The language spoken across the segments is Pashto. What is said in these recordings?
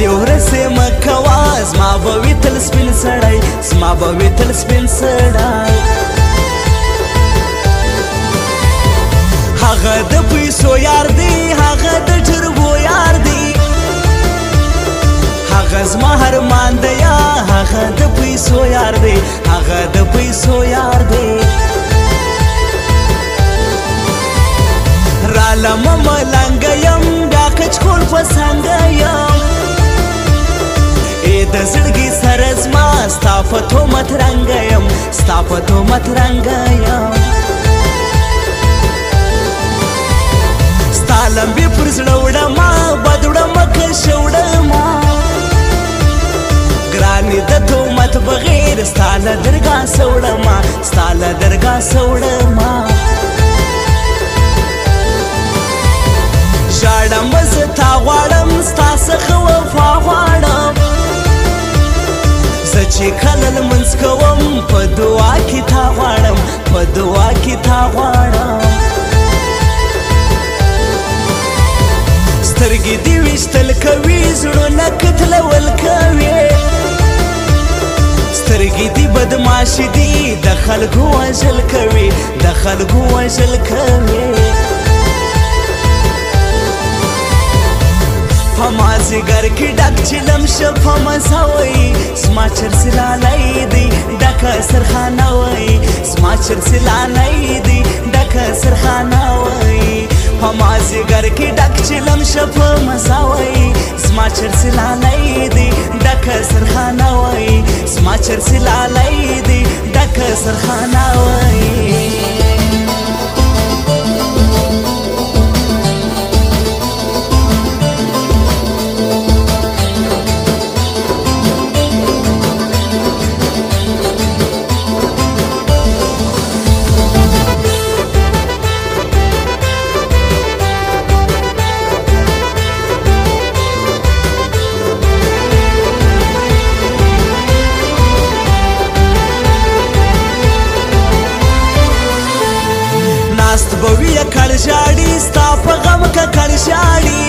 دې ورسې مه کوه زما به وي تل سپین سړی زما به وي تل سپین سړی هغه د پیسو یار دی هغه د ټربو یار دی هغه زما هرمان دی هغه د پیسو یار دی هغه د پیسو یار دی رالم ملنګه یم بیا کچکول په څنګه یم د زړګي سره زما ستا په تهمت رنګه یم ستا په تهمت رنګه یم ستا لمبې پر زړه وړمه بد وړمه کشه وړمه ګرانې د تهمت بغیر ستا له درګاه څه وړمه ستا له درګاه څه وړمه ژاړم زه تا غواړم ستا څخه وفا غواړم زه چې کله لمونځ کوم په دعا کې تا غواړم په دعا کې تا غواړم سترګې دې ویشتل کوي زړونه کتلول کوي سترګې دې بدماشي دي د خلکو وژل کوي د خلکو وژل کوي په مازدیګر کې ډک چلم شه په مزه وایي زما چرسي لالی دی ډکه سرخانه وایي زما چرسي لالی دی ډکه سرخانه وایي په مازدیګر کې ډک چلم شه په مزه وایي زما چرسي لالی دی ډکه سرخانه وایي زما چرسي لالی دی ډکه سرخانه وایي ناست به وي کړ ژاړي ستا په غم ککړ ژاړي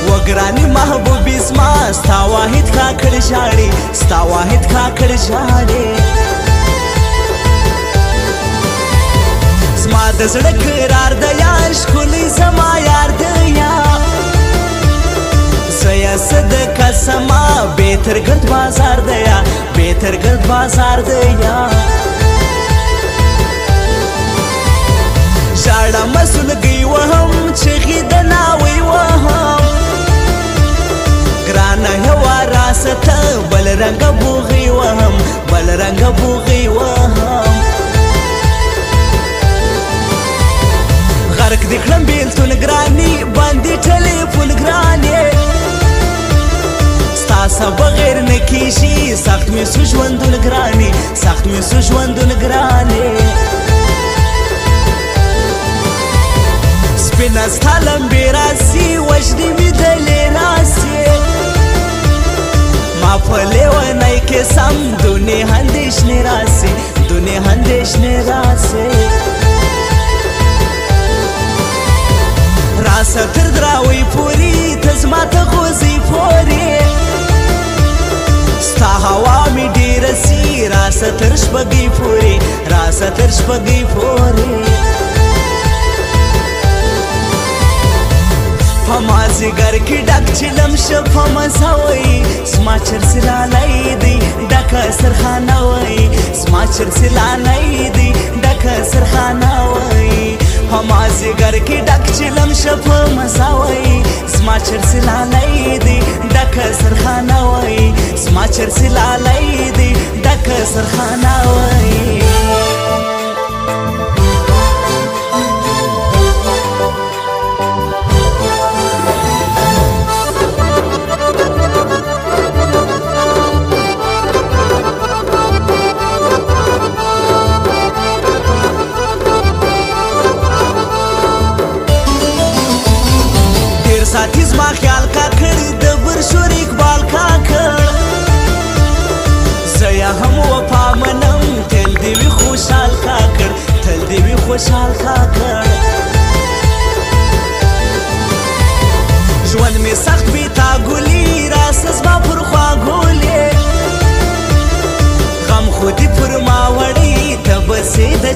وګرانې محبوبې زما ستا واحد کاکړ ژاړي ستا واحد کاکړ ژاړي زما د زړه قرار د یا ښکلی زما یار د یا زه یې څه د قسمه بهتر ګرد بازار د یا بهتر ګرد بازار د یا ژاړم سلګۍ وهم چغې د ناوۍ وهم ګرانه هوا راسه ته بل رنګه بوغۍ وهم بل رنګه بوغۍ وهم غرق دې کړم بېلتون ګرانې باندې ټلیفون ګرانې ستا څه بغیر نه کېږي سخت مې سو ژوندون ګرانې سخت مې سو ژوندون ګرانې سپینه ستا لمبې راسي وژنې مې دلې راسي ما په لیونی کې سم دونې اندېښنې راسي دونې اندېښنې راسي راسه تر دراوۍ پورې ته زما ته غوځې پورې ستا هوا مې ډېره سي راسه تر شپږۍ پورې راسه تر شپږۍ پورې په مازدیګر کې ډک چلم شه په مزه وایي زما چرسي لالی دی ډکه سرخانه وایي زما چرسي لالی دی ډکه سرخانه وایي په مازدیګر کې ډک چلم شه په مزه وایي زما چرسي لالی دی ډکه سرخانه وایي زما چرسي لالی دی ډکه سرخانه وایي ساتي زما خیال کاکړ د برشور اقبال کاکړ زه یې هم وفا منم تل دې وي خوشحال کاکړ تل دې وي خوشحال کاکړ ژوند مې سخت بې تا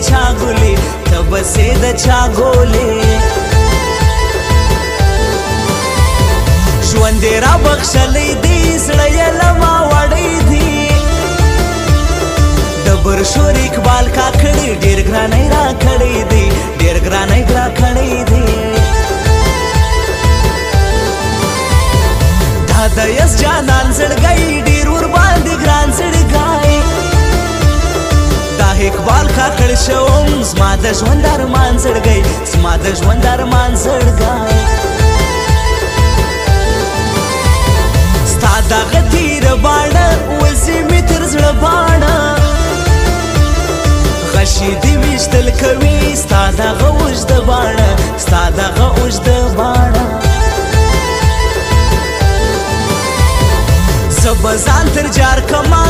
چا ګلې ته بسې د چا ګولې ژوند دې را بخښلی دی زړه یې له ما وړی دی د برشور اقبال کاکړي ډېر ګرانۍ را کړی دی ډېر ګرانۍ را کړی دی دا د یس جانان زړګی ډېر ورباندې ګران زړګی دا اقبال کاکړ شوم زما د ژوند ارمان زړګی زما د ژوند ارمان زړګی ستا دغه تیره باڼه وځي مې تر زړه باڼه غشي دې ویشتل کوي ستا دغه اوږده باڼه ستا دغه اوږده باڼه زه به ځان تر جار کما